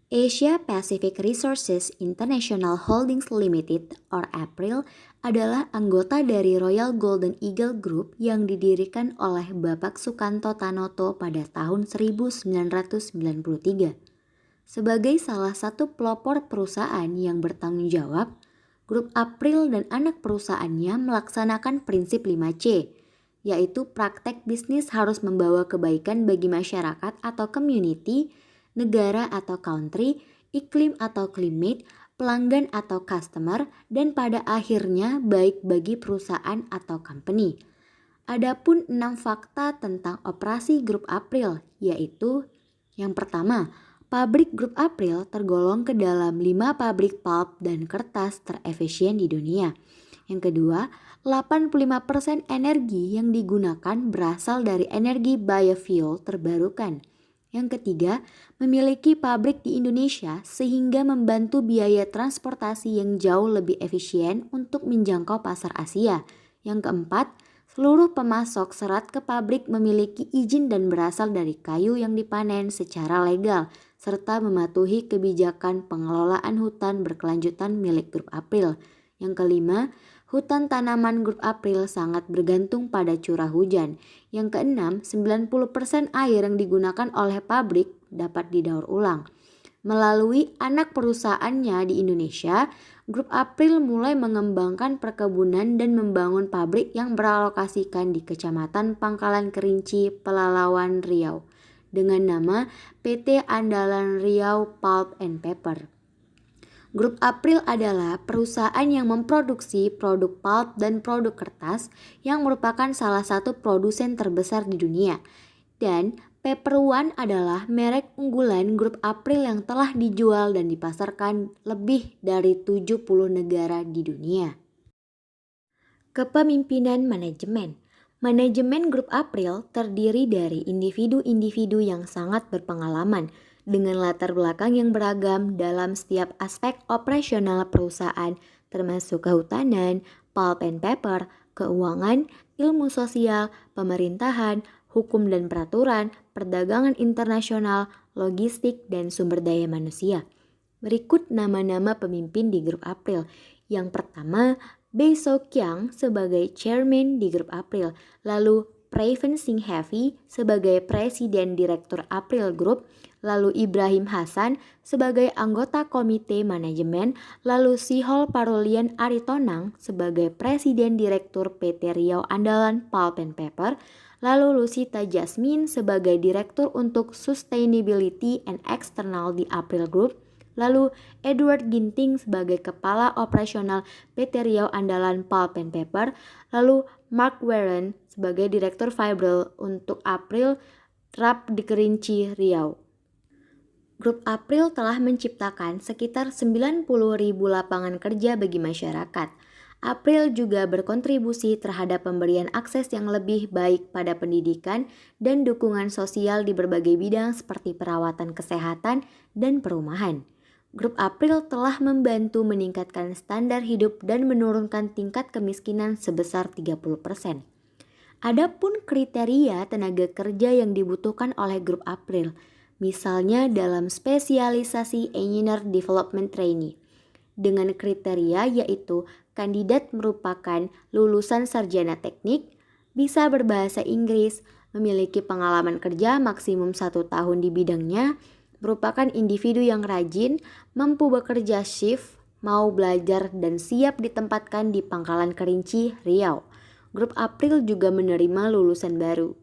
Asia Pacific Resources International Holdings Limited or APRIL adalah anggota dari Royal Golden Eagle Group yang didirikan oleh Bapak Sukanto Tanoto pada tahun 1993. Sebagai salah satu pelopor perusahaan yang bertanggung jawab, Grup APRIL dan anak perusahaannya melaksanakan prinsip 5C, yaitu praktek bisnis harus membawa kebaikan bagi masyarakat atau community, negara atau country, iklim atau climate, pelanggan atau customer, dan pada akhirnya baik bagi perusahaan atau company. Adapun 6 fakta tentang operasi Grup APRIL, yaitu yang pertama, pabrik Grup APRIL tergolong ke dalam 5 pabrik pulp dan kertas terefisien di dunia. Yang kedua, 85% energi yang digunakan berasal dari energi biofuel terbarukan. Yang ketiga, memiliki pabrik di Indonesia sehingga membantu biaya transportasi yang jauh lebih efisien untuk menjangkau pasar Asia. Yang keempat, seluruh pemasok serat ke pabrik memiliki izin dan berasal dari kayu yang dipanen secara legal, serta mematuhi kebijakan pengelolaan hutan berkelanjutan milik Grup APRIL. Yang kelima, hutan tanaman Grup APRIL sangat bergantung pada curah hujan. Yang keenam, 90% air yang digunakan oleh pabrik dapat didaur ulang. Melalui anak perusahaannya di Indonesia, Grup APRIL mulai mengembangkan perkebunan dan membangun pabrik yang beralokasikan di Kecamatan Pangkalan Kerinci, Pelalawan, Riau, dengan nama PT Andalan Riau Pulp and Paper. Grup APRIL adalah perusahaan yang memproduksi produk pulp dan produk kertas yang merupakan salah satu produsen terbesar di dunia. Dan Paper One adalah merek unggulan Grup APRIL yang telah dijual dan dipasarkan lebih dari 70 negara di dunia. Kepemimpinan manajemen. Manajemen Grup APRIL terdiri dari individu-individu yang sangat berpengalaman dengan latar belakang yang beragam dalam setiap aspek operasional perusahaan, termasuk kehutanan, pulp and paper, keuangan, ilmu sosial, pemerintahan, hukum dan peraturan, perdagangan internasional, logistik, dan sumber daya manusia. Berikut nama-nama pemimpin di Grup APRIL. Yang pertama, Bae So Kyang sebagai chairman di Grup APRIL, lalu Praven Singh Heavy sebagai presiden direktur APRIL Group, lalu Ibrahim Hasan sebagai anggota komite manajemen, lalu Sihol Parulian Aritonang sebagai presiden direktur PT Riau Andalan Pulp and Paper, lalu Lucita Jasmine sebagai direktur untuk sustainability and external di APRIL Group, lalu Edward Ginting sebagai kepala operasional PT Riau Andalan Pulp and Paper, lalu Mark Warren sebagai direktur Fibril untuk APRIL Rap di Kerinci, Riau. Grup APRIL telah menciptakan sekitar 90.000 lapangan kerja bagi masyarakat. APRIL juga berkontribusi terhadap pemberian akses yang lebih baik pada pendidikan dan dukungan sosial di berbagai bidang seperti perawatan kesehatan dan perumahan. Grup APRIL telah membantu meningkatkan standar hidup dan menurunkan tingkat kemiskinan sebesar 30%. Adapun kriteria tenaga kerja yang dibutuhkan oleh Grup APRIL, misalnya dalam spesialisasi Engineer Development Trainee, dengan kriteria yaitu kandidat merupakan lulusan sarjana teknik, bisa berbahasa Inggris, memiliki pengalaman kerja maksimum 1 tahun di bidangnya, merupakan individu yang rajin, mampu bekerja shift, mau belajar dan siap ditempatkan di Pangkalan Kerinci, Riau. Grup APRIL juga menerima lulusan baru.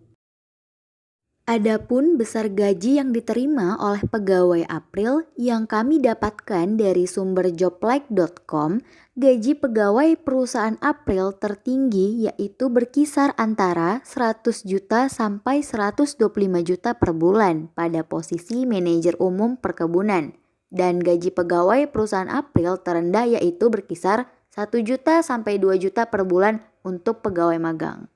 Adapun besar gaji yang diterima oleh pegawai APRIL yang kami dapatkan dari sumber joblike.com, gaji pegawai perusahaan APRIL tertinggi yaitu berkisar antara 100 juta sampai 125 juta per bulan pada posisi manajer umum perkebunan. Dan gaji pegawai perusahaan APRIL terendah yaitu berkisar 1 juta sampai 2 juta per bulan untuk pegawai magang.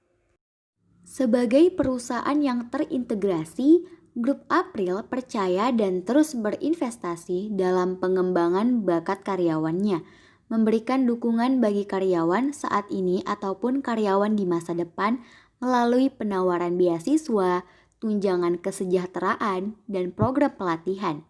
Sebagai perusahaan yang terintegrasi, Grup APRIL percaya dan terus berinvestasi dalam pengembangan bakat karyawannya, memberikan dukungan bagi karyawan saat ini ataupun karyawan di masa depan melalui penawaran beasiswa, tunjangan kesejahteraan, dan program pelatihan.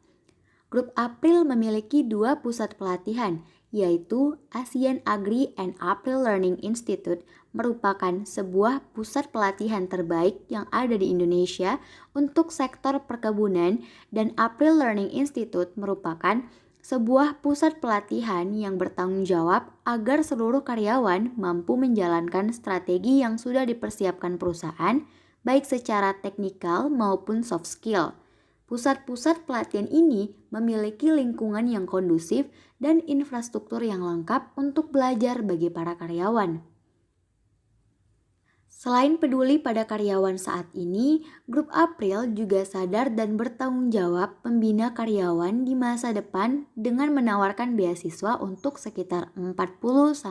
Grup April memiliki 2 pusat pelatihan, yaitu ASEAN Agri and April Learning Institute merupakan sebuah pusat pelatihan terbaik yang ada di Indonesia untuk sektor perkebunan, dan April Learning Institute merupakan sebuah pusat pelatihan yang bertanggung jawab agar seluruh karyawan mampu menjalankan strategi yang sudah dipersiapkan perusahaan, baik secara teknikal maupun soft skill. Pusat-pusat pelatihan ini memiliki lingkungan yang kondusif dan infrastruktur yang lengkap untuk belajar bagi para karyawan. Selain peduli pada karyawan saat ini, Grup April juga sadar dan bertanggung jawab membina karyawan di masa depan dengan menawarkan beasiswa untuk sekitar 40-50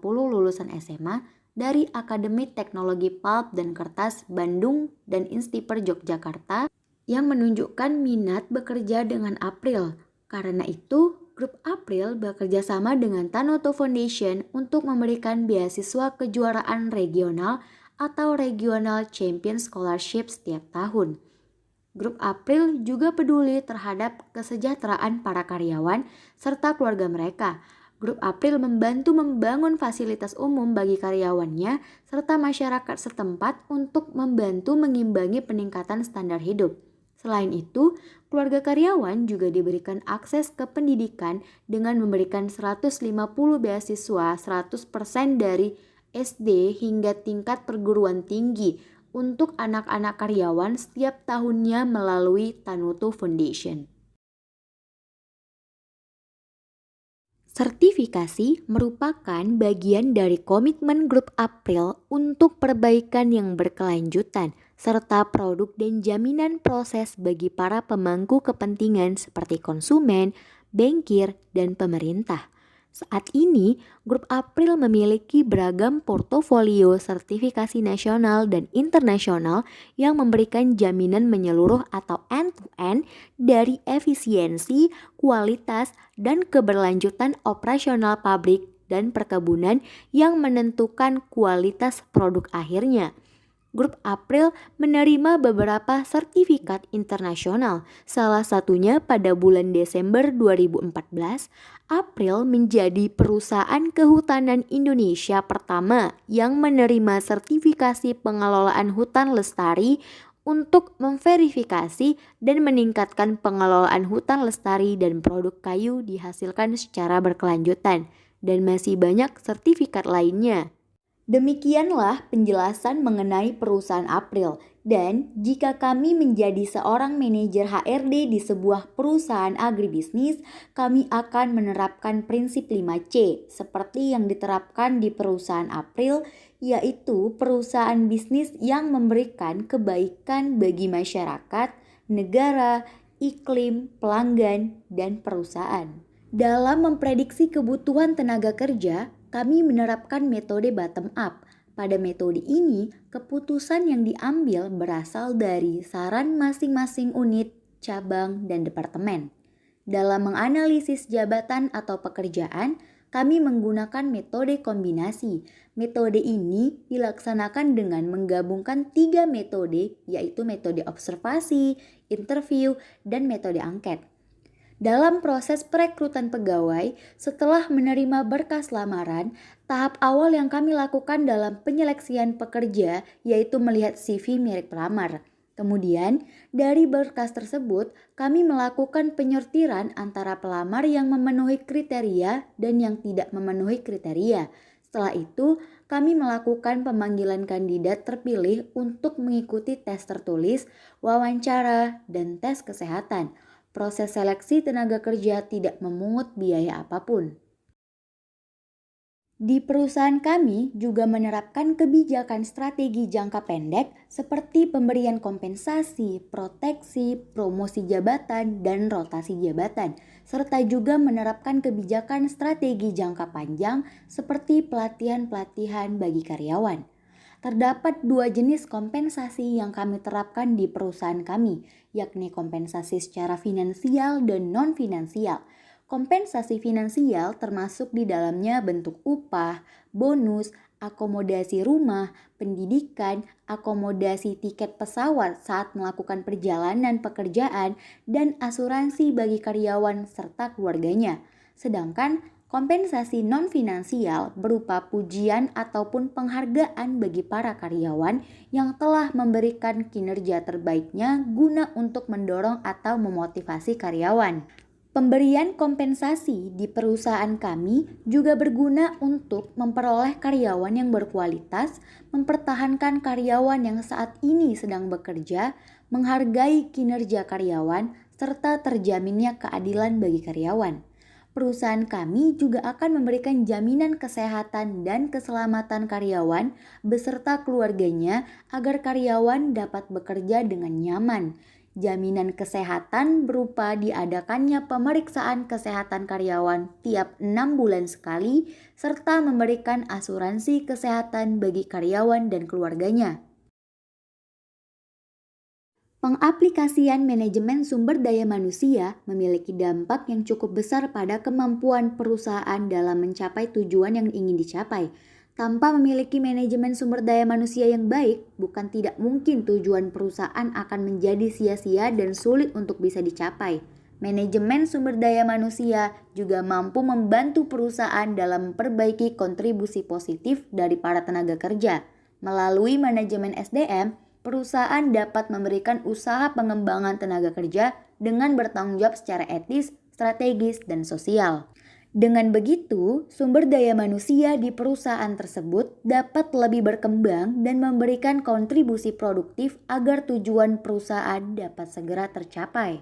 lulusan SMA dari Akademi Teknologi Pulp dan Kertas Bandung dan Instiper Yogyakarta yang menunjukkan minat bekerja dengan April. Karena itu, Grup April bekerja sama dengan Tanoto Foundation untuk memberikan beasiswa kejuaraan regional atau Regional Champion Scholarship setiap tahun. Grup April juga peduli terhadap kesejahteraan para karyawan serta keluarga mereka. Grup April membantu membangun fasilitas umum bagi karyawannya serta masyarakat setempat untuk membantu mengimbangi peningkatan standar hidup. Selain itu, keluarga karyawan juga diberikan akses ke pendidikan dengan memberikan 150 beasiswa 100% dari SD hingga tingkat perguruan tinggi untuk anak-anak karyawan setiap tahunnya melalui Tanoto Foundation. Sertifikasi merupakan bagian dari komitmen Grup April untuk perbaikan yang berkelanjutan serta produk dan jaminan proses bagi para pemangku kepentingan seperti konsumen, bankir, dan pemerintah. Saat ini, Grup April memiliki beragam portofolio sertifikasi nasional dan internasional yang memberikan jaminan menyeluruh atau end-to-end dari efisiensi, kualitas, dan keberlanjutan operasional pabrik dan perkebunan yang menentukan kualitas produk akhirnya. Grup April menerima beberapa sertifikat internasional, salah satunya pada bulan Desember 2014, April menjadi perusahaan kehutanan Indonesia pertama yang menerima sertifikasi pengelolaan hutan lestari untuk memverifikasi dan meningkatkan pengelolaan hutan lestari dan produk kayu dihasilkan secara berkelanjutan, dan masih banyak sertifikat lainnya. Demikianlah penjelasan mengenai perusahaan April, dan jika kami menjadi seorang manajer HRD di sebuah perusahaan agribisnis, kami akan menerapkan prinsip 5C seperti yang diterapkan di perusahaan April, yaitu perusahaan bisnis yang memberikan kebaikan bagi masyarakat, negara, iklim, pelanggan, dan perusahaan. Dalam memprediksi kebutuhan tenaga kerja, kami menerapkan metode bottom up. Pada metode ini, keputusan yang diambil berasal dari saran masing-masing unit, cabang, dan departemen. Dalam menganalisis jabatan atau pekerjaan, kami menggunakan metode kombinasi. Metode ini dilaksanakan dengan menggabungkan 3 metode, yaitu metode observasi, interview, dan metode angket. Dalam proses perekrutan pegawai, setelah menerima berkas lamaran, tahap awal yang kami lakukan dalam penyeleksian pekerja yaitu melihat CV milik pelamar. Kemudian, dari berkas tersebut, kami melakukan penyortiran antara pelamar yang memenuhi kriteria dan yang tidak memenuhi kriteria. Setelah itu, kami melakukan pemanggilan kandidat terpilih untuk mengikuti tes tertulis, wawancara, dan tes kesehatan. Proses seleksi tenaga kerja tidak memungut biaya apapun. Di perusahaan kami juga menerapkan kebijakan strategi jangka pendek seperti pemberian kompensasi, proteksi, promosi jabatan, dan rotasi jabatan, serta juga menerapkan kebijakan strategi jangka panjang seperti pelatihan-pelatihan bagi karyawan. Terdapat 2 jenis kompensasi yang kami terapkan di perusahaan kami, yakni kompensasi secara finansial dan non-finansial. Kompensasi finansial termasuk di dalamnya bentuk upah, bonus, akomodasi rumah, pendidikan, akomodasi tiket pesawat saat melakukan perjalanan pekerjaan, dan asuransi bagi karyawan serta keluarganya. Sedangkan kompensasi non-finansial berupa pujian ataupun penghargaan bagi para karyawan yang telah memberikan kinerja terbaiknya guna untuk mendorong atau memotivasi karyawan. Pemberian kompensasi di perusahaan kami juga berguna untuk memperoleh karyawan yang berkualitas, mempertahankan karyawan yang saat ini sedang bekerja, menghargai kinerja karyawan, serta terjaminnya keadilan bagi karyawan. Perusahaan kami juga akan memberikan jaminan kesehatan dan keselamatan karyawan beserta keluarganya agar karyawan dapat bekerja dengan nyaman. Jaminan kesehatan berupa diadakannya pemeriksaan kesehatan karyawan tiap 6 bulan sekali, serta memberikan asuransi kesehatan bagi karyawan dan keluarganya. Pengaplikasian manajemen sumber daya manusia memiliki dampak yang cukup besar pada kemampuan perusahaan dalam mencapai tujuan yang ingin dicapai. Tanpa memiliki manajemen sumber daya manusia yang baik, bukan tidak mungkin tujuan perusahaan akan menjadi sia-sia dan sulit untuk bisa dicapai. Manajemen sumber daya manusia juga mampu membantu perusahaan dalam memperbaiki kontribusi positif dari para tenaga kerja. Melalui manajemen SDM, perusahaan dapat memberikan usaha pengembangan tenaga kerja dengan bertanggung jawab secara etis, strategis, dan sosial. Dengan begitu, sumber daya manusia di perusahaan tersebut dapat lebih berkembang dan memberikan kontribusi produktif agar tujuan perusahaan dapat segera tercapai.